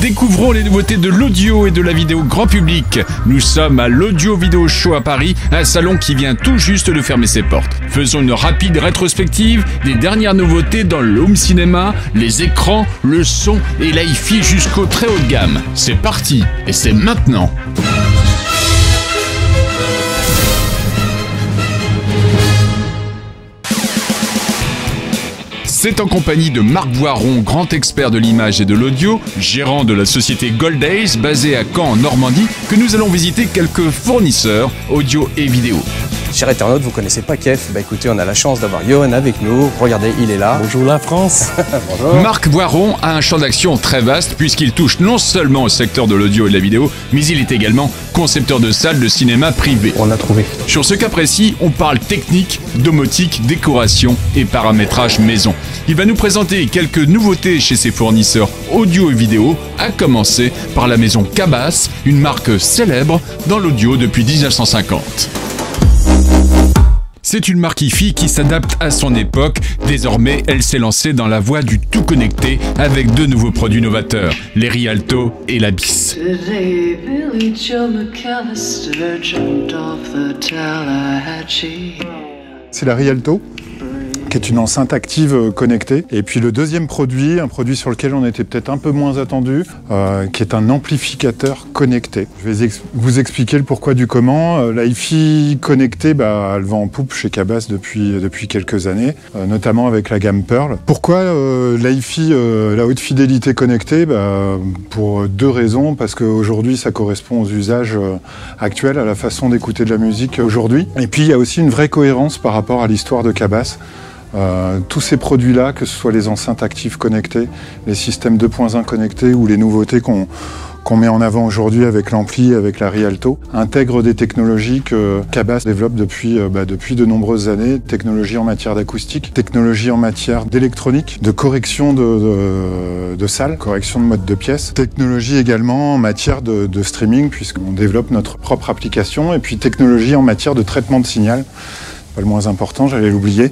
Découvrons les nouveautés de l'audio et de la vidéo grand public. Nous sommes à l'Audio Vidéo Show à Paris, un salon qui vient tout juste de fermer ses portes. Faisons une rapide rétrospective des dernières nouveautés dans le home cinéma, les écrans, le son et l'hi-fi jusqu'au très haut de gamme. C'est parti et c'est maintenant. C'est en compagnie de Marc Voiron, grand expert de l'image et de l'audio, gérant de la société Goldays, basée à Caen en Normandie, que nous allons visiter quelques fournisseurs audio et vidéo. Chers internautes, vous connaissez pas Kef? Bah écoutez, on a la chance d'avoir Johan avec nous. Regardez, il est là. Bonjour la France. Bonjour. Marc Voiron a un champ d'action très vaste puisqu'il touche non seulement au secteur de l'audio et de la vidéo, mais il est également concepteur de salles de cinéma privées. On a trouvé. Sur ce cas précis, on parle technique, domotique, décoration et paramétrage maison. Il va nous présenter quelques nouveautés chez ses fournisseurs audio et vidéo, à commencer par la maison Cabas, une marque célèbre dans l'audio depuis 1950. C'est une marque hi-fi qui s'adapte à son époque. Désormais, elle s'est lancée dans la voie du tout connecté avec deux nouveaux produits novateurs, les Rialto et la BIS. C'est la Rialto, qui est une enceinte active connectée. Et puis le deuxième produit, un produit sur lequel on était peut-être un peu moins attendu, qui est un amplificateur connecté. Je vais vous expliquer le pourquoi du comment. La hi-fi connectée, elle va en poupe chez Cabas depuis quelques années, notamment avec la gamme Pearl. Pourquoi la hi-fi, la haute fidélité connectée? Pour deux raisons. Parce qu'aujourd'hui, ça correspond aux usages actuels, à la façon d'écouter de la musique aujourd'hui. Et puis, il y a aussi une vraie cohérence par rapport à l'histoire de Cabas. Tous ces produits-là, que ce soit les enceintes actives connectées, les systèmes 2.1 connectés ou les nouveautés qu'on met en avant aujourd'hui avec l'ampli, avec la Rialto, intègrent des technologies que Cabas développe depuis de nombreuses années. Technologies en matière d'acoustique, technologies en matière d'électronique, de correction de salles, correction de mode de pièces, technologie également en matière de streaming, puisqu'on développe notre propre application, et puis technologie en matière de traitement de signal. Pas le moins important, j'allais l'oublier.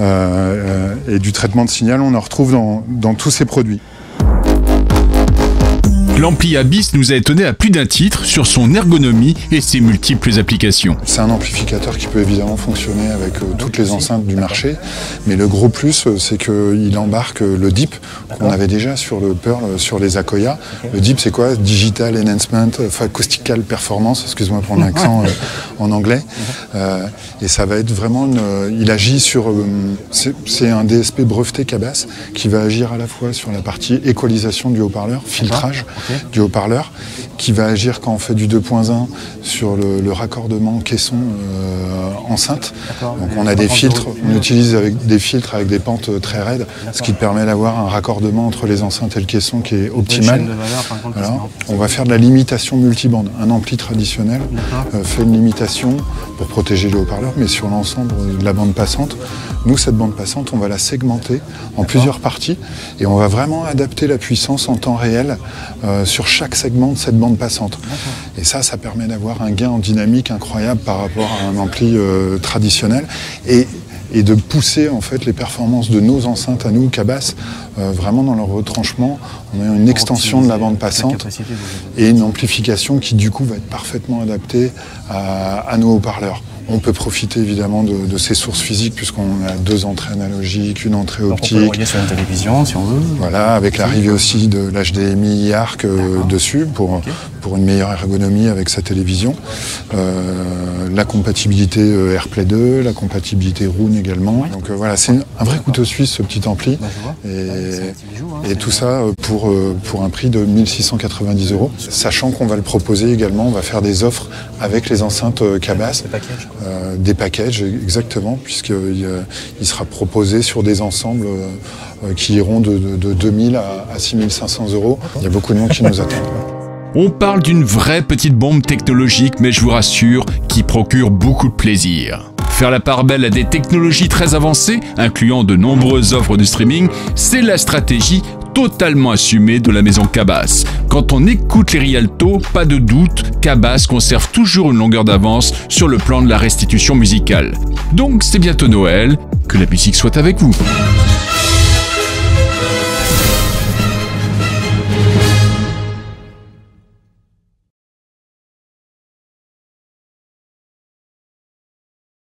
Et du traitement de signal, on en retrouve dans tous ces produits. L'ampli Abyss nous a étonné à plus d'un titre sur son ergonomie et ses multiples applications. C'est un amplificateur qui peut évidemment fonctionner avec toutes les enceintes du marché, mais le gros plus, c'est qu'il embarque le DIP qu'on avait déjà sur le Pearl, sur les Akoya. Le DIP, c'est quoi? Digital Enhancement, Acoustical Performance, excuse-moi pour mon accent en anglais. Et ça va être vraiment il agit sur... c'est un DSP breveté Cabas qui va agir à la fois sur la partie équalisation du haut-parleur, filtrage du haut-parleur, qui va agir quand on fait du 2.1 sur le raccordement caisson enceinte. Donc on a des filtres, on utilise des filtres avec des pentes très raides, ce qui permet d'avoir un raccordement entre les enceintes et le caisson qui est optimal. Voilà. On va faire de la limitation multibande. Un ampli traditionnel fait une limitation pour protéger le haut-parleur, mais sur l'ensemble de la bande passante. Nous, cette bande passante, on va la segmenter en plusieurs parties et on va vraiment adapter la puissance en temps réel sur chaque segment de cette bande passante. Et ça permet d'avoir un gain en dynamique incroyable par rapport à un ampli traditionnel et de pousser en fait les performances de nos enceintes à nous, Cabas, vraiment dans leur retranchement. On a une extension de la bande passante et une amplification qui du coup va être parfaitement adaptée à nos haut-parleurs. On peut profiter évidemment de ces sources physiques puisqu'on a deux entrées analogiques, une entrée optique. On peut le regarder sur une télévision si on veut. Voilà, avec l'arrivée aussi de l'HDMI IARC dessus pour une meilleure ergonomie avec sa télévision. La compatibilité AirPlay 2, la compatibilité Roon également. Donc voilà, c'est un vrai couteau suisse ce petit ampli. Et tout ça pour un prix de 1 690 €. Sachant qu'on va le proposer également, on va faire des offres avec les enceintes Cabas. Des packages, exactement, puisqu'il sera proposé sur des ensembles qui iront de 2000 à 6500 €. Il y a beaucoup de monde qui nous attendent. On parle d'une vraie petite bombe technologique, mais je vous rassure, qui procure beaucoup de plaisir. Faire la part belle à des technologies très avancées, incluant de nombreuses offres de streaming, c'est la stratégie totalement assumée de la maison Cabas. Quand on écoute les Rialto, pas de doute, Cabas conserve toujours une longueur d'avance sur le plan de la restitution musicale. Donc c'est bientôt Noël, que la musique soit avec vous.